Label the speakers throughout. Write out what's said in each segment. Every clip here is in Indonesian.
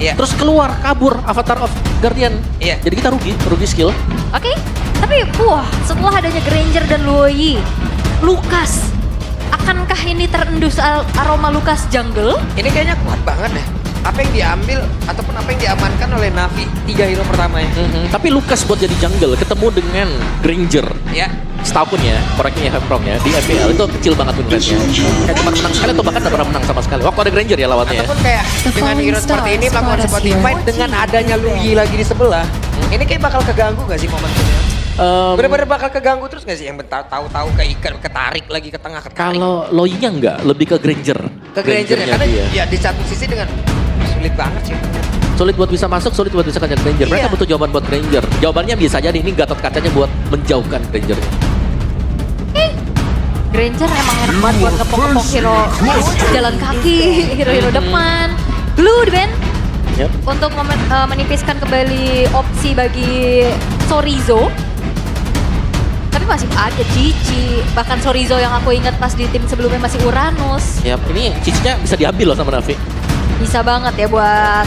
Speaker 1: Iya.
Speaker 2: Terus keluar, kabur Avatar of Guardian.
Speaker 1: Iya.
Speaker 2: Jadi kita rugi skill.
Speaker 3: Oke, tapi setelah adanya Granger dan Luoyi, Lukas, akankah ini terendus aroma Lukas jungle?
Speaker 1: Ini kayaknya kuat banget deh. Apa yang diambil ataupun apa yang diamankan oleh Navi 3 hero pertama ya.
Speaker 2: Tapi Lukas buat jadi jungle ketemu dengan Granger.
Speaker 1: Ya.
Speaker 2: Setahun ya, koreknya ya, From ya, di MPL itu kecil banget win rate-nya. Kayak cuma menang sekali atau bahkan gak pernah menang sama sekali. Waktu ada Granger ya lawannya ya.
Speaker 1: Ataupun kayak dengan hero seperti ini melakukan Spotify dengan adanya Luigi lagi di sebelah. Ini kayak bakal keganggu gak sih momentumnya? Bener-bener bakal keganggu terus gak sih? Yang tahu-tahu ketarik lagi ke tengah ketarik.
Speaker 2: Kalau Loinya enggak, lebih ke Granger.
Speaker 1: Ke Granger ya, karena
Speaker 2: dia.
Speaker 1: ya di satu sisi dengan sulit banget sih.
Speaker 2: Sulit buat bisa masuk, sulit buat bisa kejar Granger. Mereka
Speaker 1: Iya.
Speaker 2: butuh jawaban buat Granger. Jawabannya bisa jadi ini Gatot kacanya buat menjauhkan Granger.
Speaker 3: Granger emang enak banget buat ngepok-ngepok hero jalan kaki, hero-hero depan. Blue di band
Speaker 2: Yep.
Speaker 3: untuk menipiskan kembali opsi bagi Sorizo. Tapi masih ada Cici, bahkan Sorizo yang aku ingat pas di tim sebelumnya masih Uranus.
Speaker 2: Yap, ini cicinya bisa diambil loh sama Navi.
Speaker 3: Bisa banget ya buat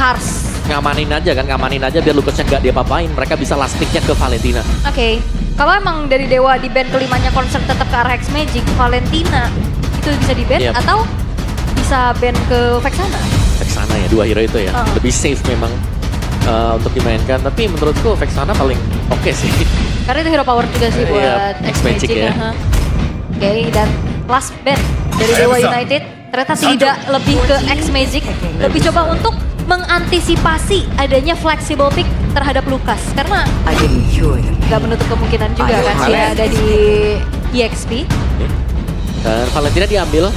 Speaker 3: Kars.
Speaker 2: Ngamanin aja biar Lucasnya nggak diapa-apain. Mereka bisa last pick-nya ke Valentina.
Speaker 3: Oke, kalau emang dari Dewa di band kelimanya concern tetap ke arah Hex Magic, Valentina itu bisa di band
Speaker 2: Yep.
Speaker 3: atau bisa band ke Vexana?
Speaker 2: Vexana ya, dua hero itu ya. Lebih safe memang untuk dimainkan. Tapi menurutku Vexana paling oke sih.
Speaker 3: Karena itu hero power juga sih buat
Speaker 2: Iya,
Speaker 3: Hex
Speaker 2: Hex Magic
Speaker 3: Magic.
Speaker 2: ya.
Speaker 3: Oke, dan last band dari Dewa United ternyata tidak lebih ke Hex Magic, lebih coba untuk mengantisipasi adanya flexible pick terhadap Lukas. Karena nggak menutup kemungkinan juga kan dia ada di EXP.
Speaker 2: Dan Valentina diambil.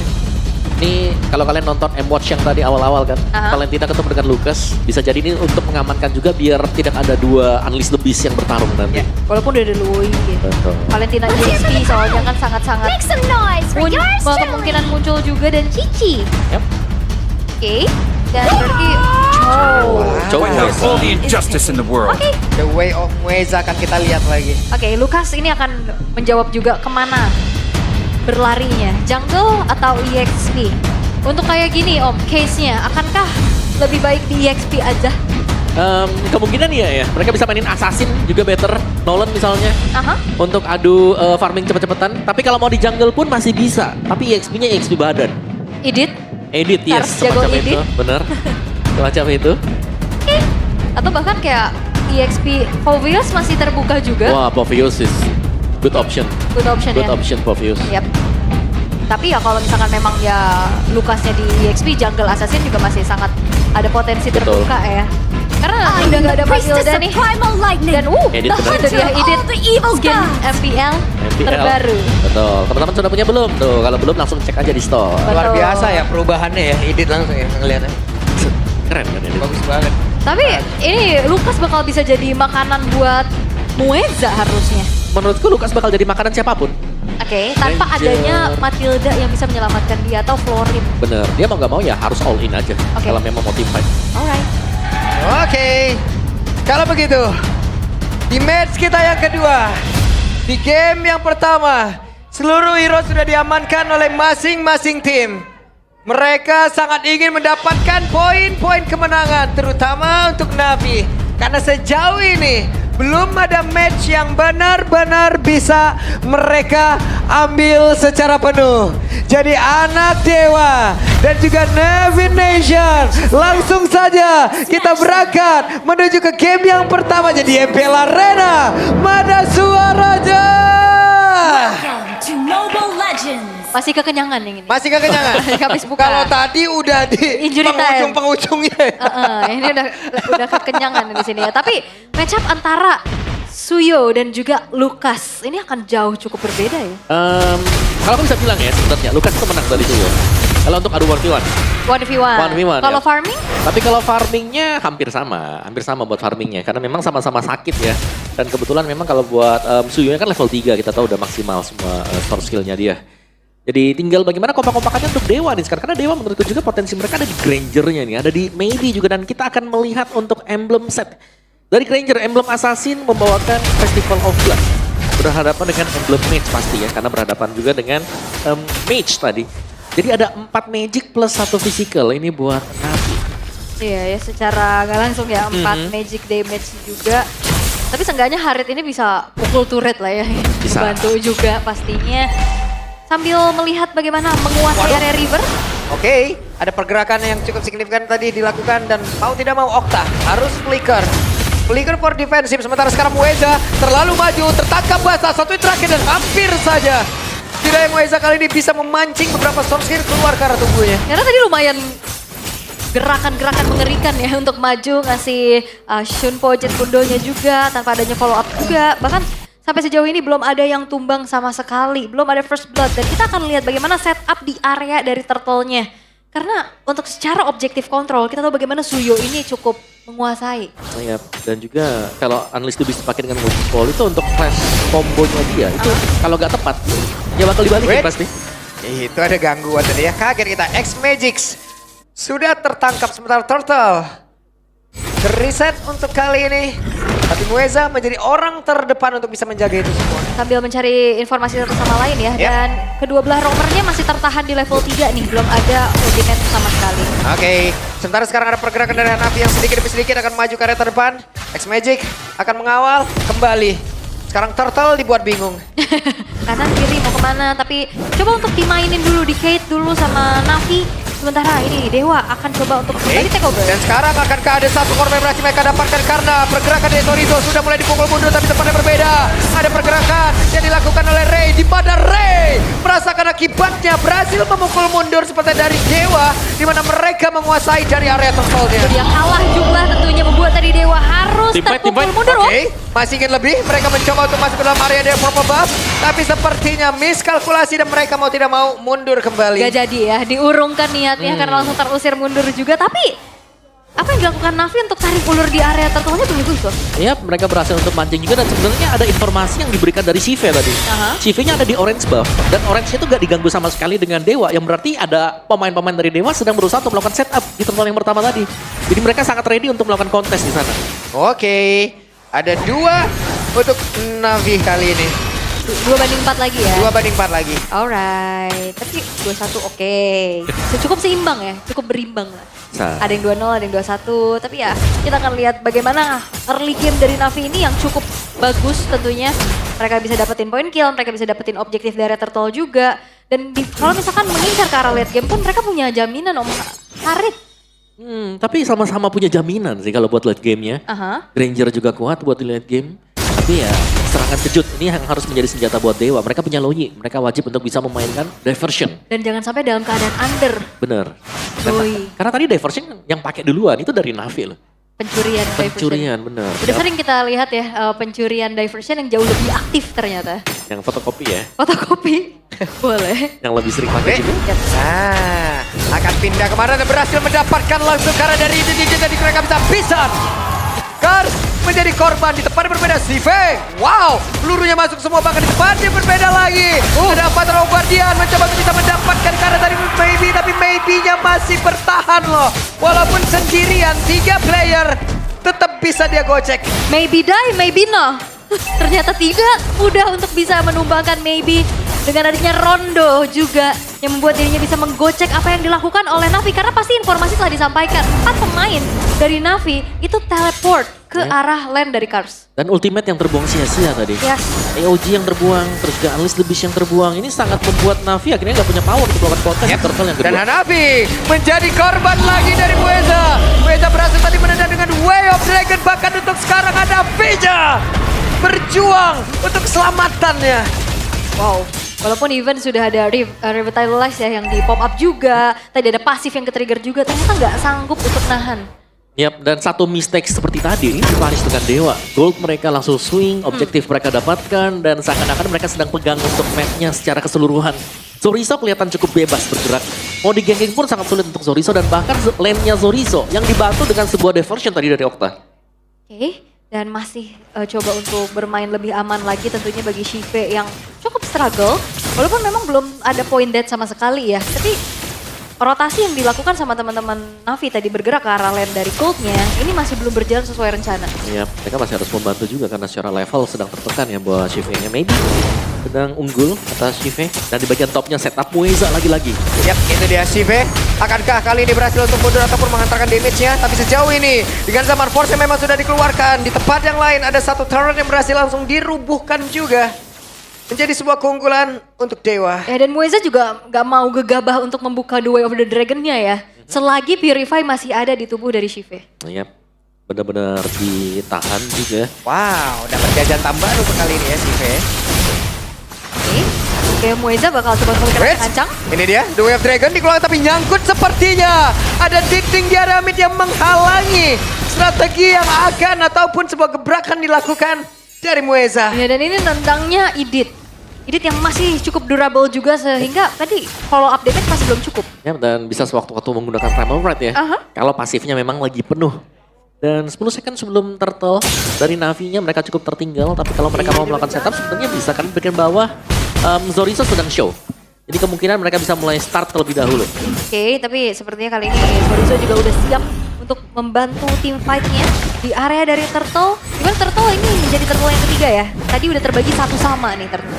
Speaker 2: Ini kalau kalian nonton M-Watch yang tadi awal-awal kan, Valentina ketemu dengan Lucas, bisa jadi ini untuk mengamankan juga biar tidak ada dua Unleashed the Beast yang bertarung nanti.
Speaker 3: Walaupun udah ada Lui gitu.
Speaker 2: Betul.
Speaker 3: Valentina EXP soalnya kan sangat-sangat kemungkinan muncul juga dan Cici.
Speaker 2: Yep.
Speaker 3: Oke, dan berarti
Speaker 2: Coba
Speaker 4: Without all the injustice in the world.
Speaker 1: The way of Mueza akan kita lihat lagi.
Speaker 3: Oke, Lukas ini akan menjawab juga kemana berlarinya, jungle atau EXP? Untuk kayak gini Om, case-nya akankah lebih baik di EXP aja?
Speaker 2: Kemungkinan iya ya, mereka bisa mainin Assassin juga better, Nolan misalnya.
Speaker 3: Aha.
Speaker 2: Untuk adu farming cepet-cepetan. Tapi kalau mau di jungle pun masih bisa, tapi EXP-nya EXP badan.
Speaker 3: Edit?
Speaker 2: Edit, yes,
Speaker 3: Harus jago
Speaker 2: semacam
Speaker 3: edit.
Speaker 2: itu, bener. Semacam itu.
Speaker 3: Atau bahkan kayak EXP Fovius masih terbuka juga?
Speaker 2: Wah, Povius is good option.
Speaker 3: Good option
Speaker 2: Good
Speaker 3: ya?
Speaker 2: option Povius.
Speaker 3: Yap. Tapi ya kalau misalkan memang ya Lukasnya di EXP, jungle assassin juga masih sangat ada potensi
Speaker 2: Betul.
Speaker 3: terbuka ya. Karena udah gak ada Matilda nih. Dan
Speaker 2: Edit bener.
Speaker 3: itu dia edit skin MPL terbaru.
Speaker 2: Betul. Teman-teman sudah punya belum? Tuh, kalau belum langsung cek aja di store.
Speaker 1: Luar
Speaker 3: Betul.
Speaker 1: biasa ya perubahannya ya, edit langsung ya ngeliatnya.
Speaker 2: Keren kan ini?
Speaker 1: Bagus banget.
Speaker 3: Tapi ini Lukas bakal bisa jadi makanan buat Mueza harusnya.
Speaker 2: Menurutku Lukas bakal jadi makanan siapapun.
Speaker 3: Oke, tanpa
Speaker 2: Ranger.
Speaker 3: adanya Matilda yang bisa menyelamatkan dia atau Florin.
Speaker 2: Bener, dia mau nggak mau ya harus all in aja.
Speaker 3: Oke.
Speaker 2: Kalau memang mau team fight.
Speaker 3: Alright.
Speaker 1: Oke, kalau begitu di match kita yang kedua, di game yang pertama, seluruh hero sudah diamankan oleh masing-masing tim. Mereka sangat ingin mendapatkan poin-poin kemenangan, terutama untuk Navi. Karena sejauh ini belum ada match yang benar-benar bisa mereka ambil secara penuh. Jadi anak Dewa dan juga Navi Nation, langsung saja kita berangkat menuju ke game yang pertama. Jadi MPL Arena, mana suaranya?
Speaker 5: To Mobile Legends.
Speaker 3: Masih kekenyangan yang ini.
Speaker 1: Masih kekenyangan?
Speaker 3: Habis buka.
Speaker 1: Kalau tadi udah di
Speaker 3: Injury time.
Speaker 1: penghujung-penghujungnya.
Speaker 3: Ini udah kekenyangan di sini ya. Tapi match up antara Suyo dan juga Lukas ini akan jauh cukup berbeda ya.
Speaker 2: Kalau aku bisa bilang ya sebenarnya Lukas itu menang dari itu ya. Kalau untuk adu 1v1.
Speaker 3: 1v1.
Speaker 2: 1v1,
Speaker 3: Kalau
Speaker 2: ya.
Speaker 3: farming?
Speaker 2: Tapi kalau farmingnya hampir sama buat farmingnya karena memang sama-sama sakit ya. Dan kebetulan memang kalau buat Suyo kan level 3 kita tahu udah maksimal semua store skillnya dia. Jadi tinggal bagaimana kompak-kompakannya untuk Dewa nih sekarang. Karena Dewa menurutku juga potensi mereka ada di Grangernya nih. Ada di Melee juga dan kita akan melihat untuk emblem set. Dari Granger, emblem Assassin membawakan Festival of Blood. Berhadapan dengan emblem Mage pasti ya. Karena berhadapan juga dengan Mage tadi. Jadi ada 4 Magic plus 1 Physical. Ini buat Navi.
Speaker 3: Iya ya, secara nggak langsung ya 4 magic damage juga. Tapi seenggaknya Harit ini bisa pukul turret lah ya.
Speaker 2: Bisa.
Speaker 3: Bantu juga pastinya. Sambil melihat bagaimana menguasai area river.
Speaker 1: Oke, ada pergerakan yang cukup signifikan tadi dilakukan dan mau tidak mau Okta harus flicker. Flicker for defensif, sementara sekarang Mueza terlalu maju, tertangkap basah, satu terakhir dan hampir saja. Tidak yang Mueza kali ini bisa memancing beberapa storm skill keluar ke arah tubuhnya.
Speaker 3: Karena tadi lumayan gerakan-gerakan mengerikan ya untuk maju, ngasih Shunpo Jet Kundonya juga tanpa adanya follow up juga. Bahkan sampai sejauh ini belum ada yang tumbang sama sekali, belum ada first blood. Dan kita akan lihat bagaimana setup di area dari turtle-nya. Karena untuk secara objektif kontrol, kita tahu bagaimana Suyo ini cukup menguasai.
Speaker 2: Iya, dan juga kalau Unleash itu bisa dipakai dengan multi-ball itu untuk flash combo-nya dia, itu kalau nggak tepat, ya bakal dibalikin
Speaker 1: Wait.
Speaker 2: pasti.
Speaker 1: Itu ada gangguan tadi ya, kaget kita. X-Magix sudah tertangkap sementara Turtle reset untuk kali ini. Tapi Mueza menjadi orang terdepan untuk bisa menjaga itu semua.
Speaker 3: Sambil mencari informasi satu sama lain ya.
Speaker 1: Yep.
Speaker 3: Dan kedua belah roamernya masih tertahan di level 3 nih. Belum ada ultimate sama sekali.
Speaker 1: Oke, sementara sekarang ada pergerakan dari Hanafi yang sedikit demi sedikit akan maju ke area terdepan. X-Magic akan mengawal kembali. Sekarang Turtle dibuat bingung.
Speaker 3: Kanan kiri mau kemana. Tapi coba untuk dimainin dulu, di Kate dulu sama Navi. Sementara ini Dewa akan coba untuk kembali take over.
Speaker 1: Dan sekarang akankah ada satu korban yang berhasil mereka dapatkan karena pergerakan dari Torizo sudah mulai dipukul mundur tapi tempatnya berbeda. Ada pergerakan yang dilakukan oleh Ray di mana Ray merasakan akibatnya berhasil memukul mundur seperti dari Dewa di mana mereka menguasai dari area turtle-nya.
Speaker 3: Dia kalah jumlah tentunya membuat tadi Dewa harus
Speaker 2: Teamfight,
Speaker 3: terpukul
Speaker 2: teamfight.
Speaker 3: mundur.
Speaker 1: Oke, masih ingin lebih. Mereka mencoba untuk masuk ke dalam area dari purple buff, tapi sepertinya miskalkulasi dan mereka mau tidak mau mundur kembali.
Speaker 3: Gak jadi ya, diurungkan niatnya karena langsung terusir mundur juga. Tapi apa yang dilakukan Navi untuk tarik ulur di area turtle-nya bagus loh.
Speaker 2: Iya, mereka berhasil untuk mancing juga dan sebenarnya ada informasi yang diberikan dari Shive tadi. Shive-nya ada di orange buff dan orange itu gak diganggu sama sekali dengan Dewa, yang berarti ada pemain-pemain dari Dewa sedang berusaha untuk melakukan setup di turtle yang pertama tadi. Jadi mereka sangat ready untuk melakukan kontes di sana.
Speaker 1: Oke, ada 2 untuk Navi kali ini.
Speaker 3: 2 banding 4 lagi ya.
Speaker 1: 2 banding 4 lagi.
Speaker 3: Alright, tapi 2-1 oke. Cukup seimbang ya, cukup berimbang lah.
Speaker 2: Nah.
Speaker 3: Ada yang 2-0, ada yang 2-1. Tapi ya kita akan lihat bagaimana early game dari Navi ini yang cukup bagus tentunya. Mereka bisa dapetin point kill, mereka bisa dapetin objektif dari turtle juga. Dan kalau misalkan mengincar ke arah late game pun mereka punya jaminan Om Harit.
Speaker 2: Tapi sama-sama punya jaminan sih kalau buat late game-nya. Granger juga kuat buat di late game. Tapi ya serangan kejut ini yang harus menjadi senjata buat Dewa. Mereka punya Loyi, mereka wajib untuk bisa memainkan diversion.
Speaker 3: Dan jangan sampai dalam keadaan under.
Speaker 2: Bener.
Speaker 3: Loyi.
Speaker 2: Karena tadi diversion yang pakai duluan itu dari Navi loh.
Speaker 3: Pencurian diversion.
Speaker 2: Pencurian, bener.
Speaker 3: Udah sering kita lihat ya pencurian diversion yang jauh lebih aktif ternyata.
Speaker 2: Yang fotokopi ya,
Speaker 3: Fotokopi boleh.
Speaker 2: yang lebih sering pakai juga.
Speaker 1: Nah, akan pindah kemana dan berhasil mendapatkan langsung karena dari itu jadi mereka bisa pisah. Kars menjadi korban di tempat yang berbeda. Sive, wow, pelurunya masuk semua bahkan di tempat yang berbeda lagi. Ada 4 Rogue Guardian mencoba untuk bisa mendapatkan karena dari Maybe, tapi Maybe-nya masih bertahan loh. Walaupun sendirian, 3 player tetap bisa dia gocek.
Speaker 3: Maybe die, maybe no. Ternyata tidak mudah untuk bisa menumbangkan Maybe. Dengan adanya Rondo juga yang membuat dirinya bisa menggocek apa yang dilakukan oleh Navi. Karena pasti informasi telah disampaikan. 4 pemain dari Navi itu teleport ke arah land dari Kars.
Speaker 2: Dan ultimate yang terbuang sia-sia tadi.
Speaker 3: Yes.
Speaker 2: AOG yang terbuang, terus juga Unleash Lebis yang terbuang. Ini sangat membuat Navi akhirnya nggak punya power untuk melakukan kontes di turtle yang
Speaker 1: Dan
Speaker 2: kedua.
Speaker 1: Hanafi menjadi korban lagi dari Mueza. Mueza berhasil tadi menendang dengan Way of Dragon. Bahkan untuk sekarang ada Vija berjuang untuk keselamatannya.
Speaker 3: Wow. Walaupun event sudah ada Revitalize ya yang di pop up juga. Tadi ada pasif yang ke-trigger juga. Ternyata nggak sanggup untuk nahan.
Speaker 2: Yap, dan satu mistake seperti tadi ini dipanis dengan Dewa. Gold mereka langsung swing, objektif mereka dapatkan, dan seakan-akan mereka sedang pegang untuk map-nya secara keseluruhan. Zorizo kelihatan cukup bebas bergerak. Mau di-ganking pun sangat sulit untuk Zorizo, dan bahkan lane-nya Zorizo yang dibantu dengan sebuah diversion tadi dari Okta.
Speaker 3: Oke, dan masih coba untuk bermain lebih aman lagi tentunya bagi Shive yang cukup struggle. Walaupun memang belum ada point dead sama sekali ya. Tapi rotasi yang dilakukan sama teman-teman Navi tadi bergerak ke arah lane dari Goldnya, ini masih belum berjalan sesuai rencana.
Speaker 2: Iya, mereka masih harus membantu juga karena secara level sedang tertekan ya buat Shive-nya. Maybe sedang unggul atas Shive. Dan di bagian topnya setup Mueza lagi-lagi.
Speaker 1: Yap, itu dia Shive. Akankah kali ini berhasil untuk mundur ataupun menghantarkan damage-nya? Tapi sejauh ini dengan Zaman Force yang memang sudah dikeluarkan, di tempat yang lain ada satu turret yang berhasil langsung dirubuhkan juga. Menjadi sebuah keunggulan untuk Dewa.
Speaker 3: Ya, dan Mueza juga nggak mau gegabah untuk membuka The Way of the Dragon-nya ya. Selagi Purify masih ada di tubuh dari Shive.
Speaker 2: Iya, benar-benar ditahan juga.
Speaker 1: Wow, dapat jajan tambahan untuk kali ini ya Shive.
Speaker 3: Oke, Mueza bakal coba memberikan
Speaker 1: Wait,
Speaker 3: kencang.
Speaker 1: ini dia, The Way of Dragon dikeluarkan tapi nyangkut sepertinya. Ada dinding di area mid yang menghalangi strategi yang akan ataupun sebuah gebrakan dilakukan dari Mueza.
Speaker 3: Ya, dan ini tentangnya Idit. Idit yang masih cukup durable juga sehingga tadi follow up damage masih belum cukup.
Speaker 2: Ya, dan bisa sewaktu-waktu menggunakan Primal Ride ya. Kalau pasifnya memang lagi penuh. Dan 10 second sebelum turtle dari Navi-nya mereka cukup tertinggal. Tapi kalau mereka mau melakukan setup sebenarnya bisa. Karena bagian bawah Zorizo sedang show. Jadi kemungkinan mereka bisa mulai start terlebih dahulu.
Speaker 3: Oke, tapi sepertinya kali ini Zorizo juga udah siap untuk membantu tim fight-nya di area dari Turtle. Gimana Turtle ini menjadi Turtle yang ketiga ya? Tadi udah terbagi satu sama nih Turtle.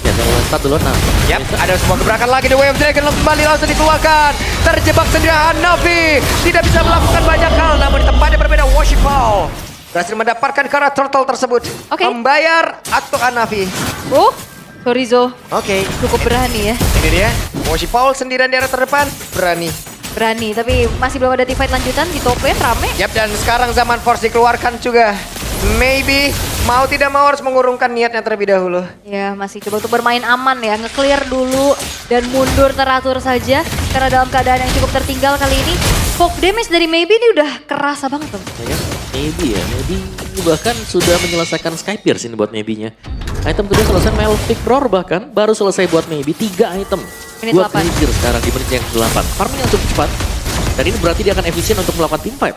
Speaker 2: Ya, yang mulai start dulu nah.
Speaker 1: Yap, ada sebuah gebrakan lagi The Way of Dragon kembali langsung dikeluarkan. Terjebak sendirian Navi. Tidak bisa melakukan banyak hal namun di tempat yang berbeda Worshipful berhasil mendapatkan karena turtle tersebut.
Speaker 3: Oke.
Speaker 1: Membayar untuk Navi.
Speaker 3: Zorizo
Speaker 1: Oke.
Speaker 3: cukup berani ya.
Speaker 1: Ini dia. Worshipful sendirian di area terdepan.
Speaker 3: Berani, tapi masih belum ada team fight lanjutan di top lane rame.
Speaker 1: Yap, dan sekarang Zaman Force dikeluarkan juga. Maybe mau tidak mau harus mengurungkan niatnya terlebih dahulu.
Speaker 3: Ya, masih coba untuk bermain aman ya, nge-clear dulu dan mundur teratur saja karena dalam keadaan yang cukup tertinggal kali ini. Poke damage dari Maybe ini udah kerasa banget tuh.
Speaker 2: Ya, maybe bahkan sudah menyelesaikan Sky Pierce ini buat maybe-nya. Item kedua selesai Malefic Roar bahkan baru selesai buat maybe 3 item.
Speaker 3: Menit
Speaker 2: Buat
Speaker 3: 8.
Speaker 2: Clear sekarang di menit yang 8. Farming yang cukup cepat. Dan ini berarti dia akan efisien untuk melakukan team fight.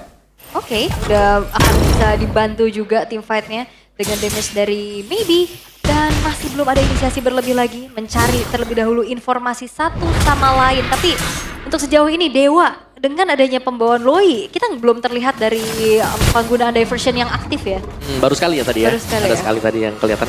Speaker 3: Oke, udah akan bisa dibantu juga tim fight-nya dengan damage dari Maybe. Dan masih belum ada inisiasi berlebih lagi, mencari terlebih dahulu informasi satu sama lain. Tapi untuk sejauh ini Dewa, dengan adanya pembawaan Loi, kita belum terlihat dari penggunaan diversion yang aktif ya.
Speaker 2: Baru sekali ya tadi ya.
Speaker 3: Baru sekali
Speaker 2: Ada
Speaker 3: ya.
Speaker 2: sekali tadi yang kelihatan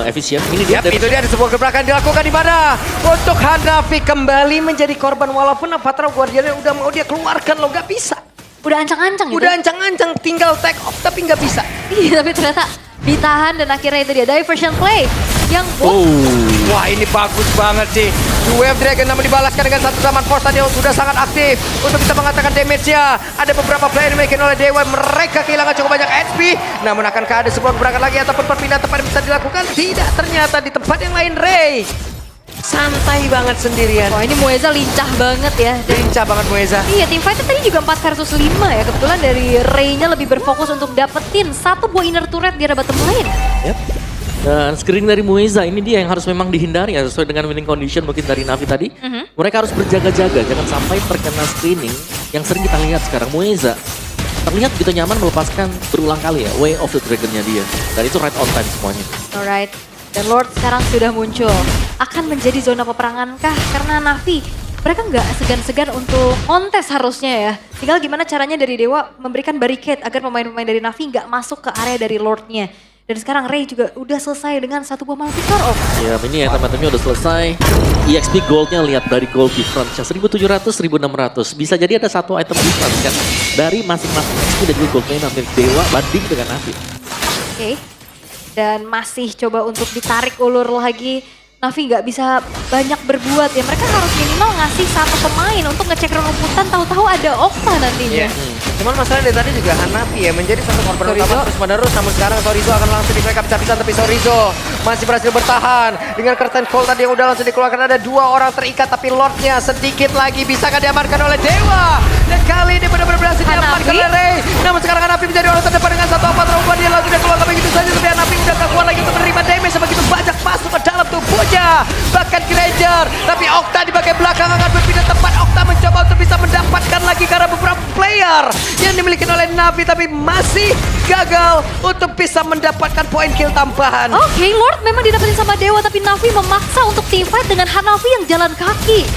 Speaker 2: efisien. Ini dia.
Speaker 1: Yap, itu dia ada sebuah gebrakan dilakukan di mana? Untuk Hanafi kembali menjadi korban walaupun Avatar Guardian udah mau dia keluarkan loh, gak bisa.
Speaker 3: Udah ancang-ancang gitu.
Speaker 1: Udah ancang-ancang tinggal take off tapi nggak bisa.
Speaker 3: Iya, tapi ternyata ditahan dan akhirnya itu dia diversion play yang
Speaker 1: Wah, ini bagus banget sih. The Way of Dragon namun dibalaskan dengan satu Zaman Force tadi yang sudah sangat aktif untuk bisa mengatakan damage-nya. Ada beberapa play yang dimiliki oleh Dewa, mereka kehilangan cukup banyak HP. Namun akankah ada sebuah gebrakan lagi ataupun perpindahan tempat yang bisa dilakukan? Tidak, ternyata di tempat yang lain Ray santai banget sendirian.
Speaker 3: Wah, ini Mueza lincah banget ya. Dan
Speaker 1: Lincah banget Mueza.
Speaker 3: iya, tim fight tadi juga 4 versus 5 ya. Kebetulan dari Ray-nya lebih berfokus untuk dapetin satu buah inner turret di area bottom lane.
Speaker 2: Yep. Dan screening dari Mueza ini dia yang harus memang dihindari ya, sesuai dengan winning condition mungkin dari Navi tadi. Mereka harus berjaga-jaga jangan sampai terkena screening yang sering kita lihat sekarang. Mueza terlihat begitu nyaman melepaskan berulang kali ya Way of the Dragon-nya dia. Dan itu right on time semuanya.
Speaker 3: Alright. Dan Lord sekarang sudah muncul. Akan menjadi zona peperangan kah? Karena Navi mereka nggak segan-segan untuk kontes harusnya ya. Tinggal gimana caranya dari Dewa memberikan barricade agar pemain-pemain dari Navi nggak masuk ke area dari Lordnya. Dan sekarang Ray juga udah selesai dengan satu buah Malefic Roar.
Speaker 2: Ya ini ya teman-temannya udah selesai. EXP goldnya lihat dari gold difference-nya 1700, 1600. Bisa jadi ada satu item difference kan dari masing-masing XP dan juga goldnya milik Dewa banding dengan Navi.
Speaker 3: Oke. Dan masih coba untuk ditarik ulur lagi. Navi nggak bisa banyak berbuat ya. Mereka harus minimal ngasih satu pemain untuk ngecek rumputan. Tahu-tahu ada Okta nantinya.
Speaker 1: Cuman masalah dari tadi juga Hanafi ya menjadi satu korban utama terus menerus. Namun sekarang Zorizo akan langsung mereka bisa-bisa, tapi Zorizo masih berhasil bertahan dengan curtain call tadi yang udah langsung dikeluarkan. Ada 2 orang terikat tapi Lordnya sedikit lagi bisakah diamankan oleh Dewa. Dan kali ini benar-benar berhasil diamankan oleh Ray. Namun sekarang Hanafi menjadi orang terdepan dengan satu Avatar Umpan. Dia langsung keluar begitu saja, tapi Hanafi udah gak kuat lagi untuk menerima damage sebegitu banyak masuk ke dalam tubuhnya. Bahkan Granger, tapi Okta di bagian belakang akan berpindah tempat. Okta mencoba untuk bisa mendapatkan lagi karena beberapa player yang dimiliki oleh Navi, tapi masih gagal untuk bisa mendapatkan poin kill tambahan.
Speaker 3: Oke, Lord memang didapetin sama Dewa, tapi Navi memaksa untuk team fight dengan Hanafi yang jalan kaki.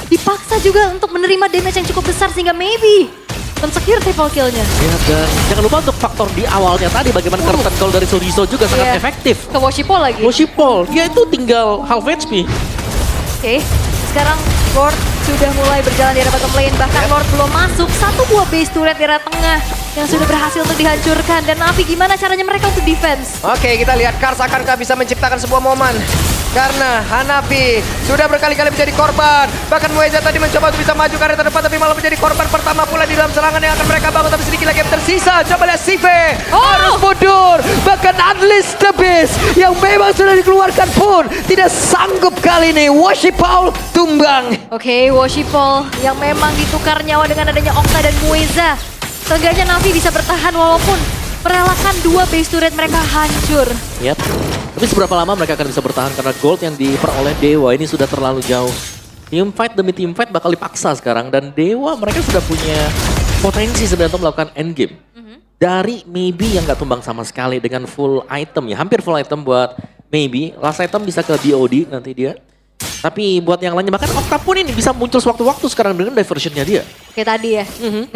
Speaker 3: Dipaksa juga untuk menerima damage yang cukup besar sehingga maybe mensecure triple kill-nya.
Speaker 2: Ya dan jangan lupa untuk faktor di awalnya tadi bagaimana curtain call dari Zorizo juga sangat efektif.
Speaker 3: Ke Worshipful lagi.
Speaker 2: Worshipful, dia itu tinggal half HP.
Speaker 3: Oke, sekarang Lord sudah mulai berjalan di arah bottom lane. Bahkan Lord belum masuk. Satu buah base turret di arah tengah yang sudah berhasil untuk dihancurkan. Dan Navi gimana caranya mereka untuk defense?
Speaker 1: Oke, kita lihat Kars akankah bisa menciptakan sebuah momen. Karena Hanafi sudah berkali-kali menjadi korban. Bahkan Mueza tadi mencoba untuk bisa maju ke area terdepan, tapi malah menjadi korban pertama pula di dalam serangan yang akan mereka bangun. Tapi sedikit lagi yang tersisa. Coba lihat Sive harus mundur. Bahkan Unleash the Beast yang memang sudah dikeluarkan pun tidak sanggup kali ini. Worship Paul tumbang.
Speaker 3: Oke, Worshipful yang memang ditukar nyawa dengan adanya Okta dan Mueza. Seenggaknya Navi bisa bertahan walaupun merelakan dua base turret mereka hancur.
Speaker 2: Yap. Tapi seberapa lama mereka akan bisa bertahan karena gold yang diperoleh Dewa ini sudah terlalu jauh. Team fight demi team fight bakal dipaksa sekarang dan Dewa mereka sudah punya potensi sebenarnya untuk melakukan endgame. Dari Maybe yang gak tumbang sama sekali dengan full item ya, hampir full item buat Maybe. Last item bisa ke BOD nanti dia. Tapi buat yang lainnya, bahkan Okta pun ini bisa muncul sewaktu-waktu sekarang dengan diversionnya dia.
Speaker 3: Kayak tadi ya,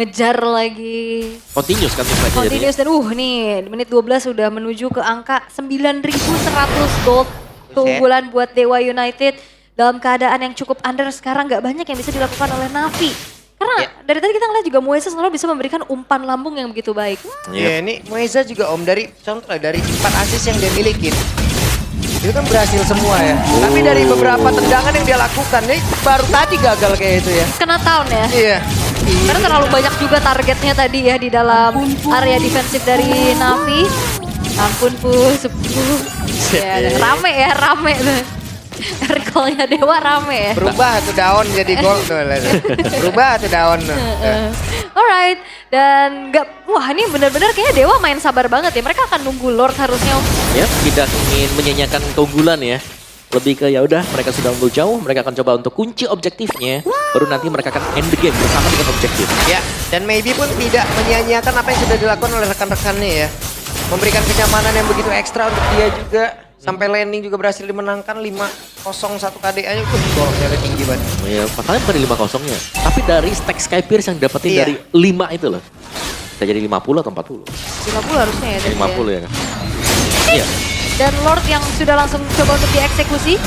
Speaker 3: ngejar lagi.
Speaker 2: Continuous kan team fight-nya
Speaker 3: Continuous dan nih menit 12 sudah menuju ke angka 9.100 gold. Keunggulan buat Dewa United dalam keadaan yang cukup under sekarang gak banyak yang bisa dilakukan oleh Navi. Karena dari tadi kita ngeliat juga Mueza selalu bisa memberikan umpan lambung yang begitu baik.
Speaker 1: Ya ini Mueza juga Om dari contoh dari 4 assist yang dia miliki. Itu kan berhasil semua ya. Tapi dari beberapa tendangan yang dia lakukan nih baru tadi gagal kayak itu ya.
Speaker 3: Kena down ya.
Speaker 1: Iya.
Speaker 3: Karena terlalu banyak juga targetnya tadi ya di dalam area defensif dari Navi. Ampun Pus. Ya, rame ya, rame tuh. Recall-nya Dewa rame ya.
Speaker 1: Berubah tuh daun jadi gold tuh. Berubah tuh daun.
Speaker 3: Alright, dan wah ini benar-benar kayaknya Dewa main sabar banget ya. Mereka akan nunggu Lord harusnya.
Speaker 2: Ya, tidak ingin menyanyiakan keunggulan ya. Lebih ke ya udah mereka sudah unggul jauh, mereka akan coba untuk kunci objektifnya. Baru nanti mereka akan end the game bersama dengan objektif.
Speaker 1: Ya, dan Maybe pun tidak menyia-nyiakan apa yang sudah dilakukan oleh rekan-rekannya ya. Memberikan kenyamanan yang begitu ekstra untuk dia juga. Sampai landing juga berhasil dimenangkan 5-0 1 KDA-nya. Golnya udah tinggi banget.
Speaker 2: Ya, masalahnya bukan di 5-0-nya. Tapi dari stack Sky Pierce yang dapetin dari 5 itu loh. Bisa jadi 50 atau 40.
Speaker 3: 50 harusnya ya.
Speaker 2: 50 ya kan. Iya.
Speaker 3: Dan Lord yang sudah langsung coba untuk dieksekusi.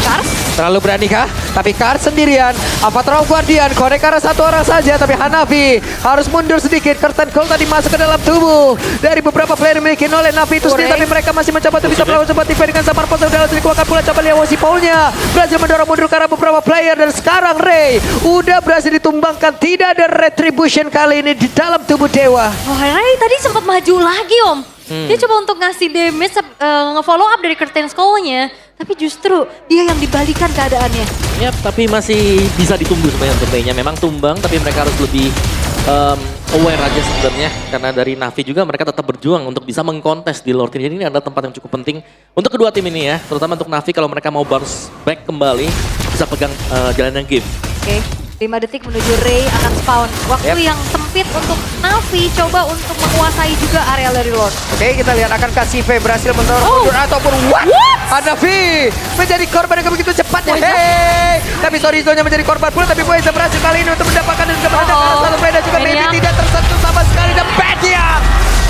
Speaker 3: Kars.
Speaker 1: Terlalu berani kah? Tapi Kars sendirian. Avatar Guardian korek ke arah satu orang saja. Tapi Hanafi harus mundur sedikit. Curtain Call tadi masuk ke dalam tubuh dari beberapa player dimiliki oleh Navi itu sendiri. Tapi mereka masih mencoba untuk bisa melawan sebuah TV dengan Samar Ponsel. Sudah langsung dikeluarkan pula. Coba lihat Wosi Paulnya. Berhasil mendorong mundur ke arah beberapa player. Dan sekarang Ray udah berhasil ditumbangkan. Tidak ada retribution kali ini di dalam tubuh Dewa.
Speaker 3: Oh, Ray tadi sempat maju lagi Om. Dia coba untuk ngasih damage, nge-follow up dari Curtain Call-nya. Tapi justru dia yang dibalikan keadaannya.
Speaker 2: Yap, tapi masih bisa ditunggu sebenarnya untuk Ray-nya. Memang tumbang, tapi mereka harus lebih aware aja sebenarnya. Karena dari Navi juga mereka tetap berjuang untuk bisa mengkontes di Lord. Jadi ini adalah tempat yang cukup penting untuk kedua tim ini ya. Terutama untuk Navi kalau mereka mau bounce back kembali, bisa pegang jalanan game.
Speaker 3: Oke, 5 detik menuju Ray akan spawn. Waktu yang sempit untuk Navi coba untuk menguasai juga area dari Lord.
Speaker 1: Oke, kita lihat akankah Sive berhasil mendorong mundur ataupun what? Hanafi menjadi korban yang begitu cepatnya. Hey, tapi Sorizo-nya menjadi korban pula. Tapi Mueza berhasil kali ini untuk mendapatkan dan juga menghadapkan satu play dan juga Maybe tidak tersentuh sama sekali. Dan Badia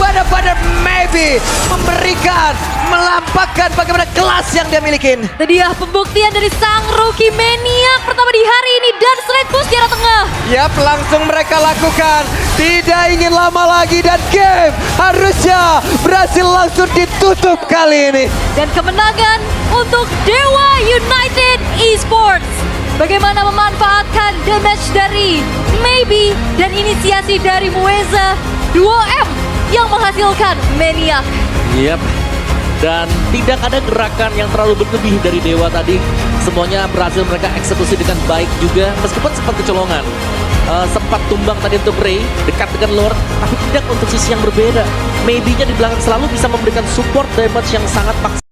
Speaker 1: pada Maybe memberikan, melampaukan bagaimana kelas yang dia miliki.
Speaker 3: Itu dia pembuktian dari sang rookie maniak pertama di hari ini dan straight push di arah tengah.
Speaker 1: Yap, langsung mereka lakukan. Tidak ingin lama lagi dan game harusnya berhasil langsung ditutup kali ini.
Speaker 3: Dan kemenangan untuk Dewa United Esports. Bagaimana memanfaatkan damage dari Maybe dan inisiasi dari Mueza 2M yang menghasilkan maniak.
Speaker 2: Yap. Dan tidak ada gerakan yang terlalu berlebih dari Dewa tadi. Semuanya berhasil mereka eksekusi dengan baik juga. Meskipun sempat kecolongan. Sempat tumbang tadi untuk Ray. Dekat dengan Lord. Tapi tidak untuk sisi yang berbeda. Maybe-nya di belakang selalu bisa memberikan support damage yang sangat maksimal.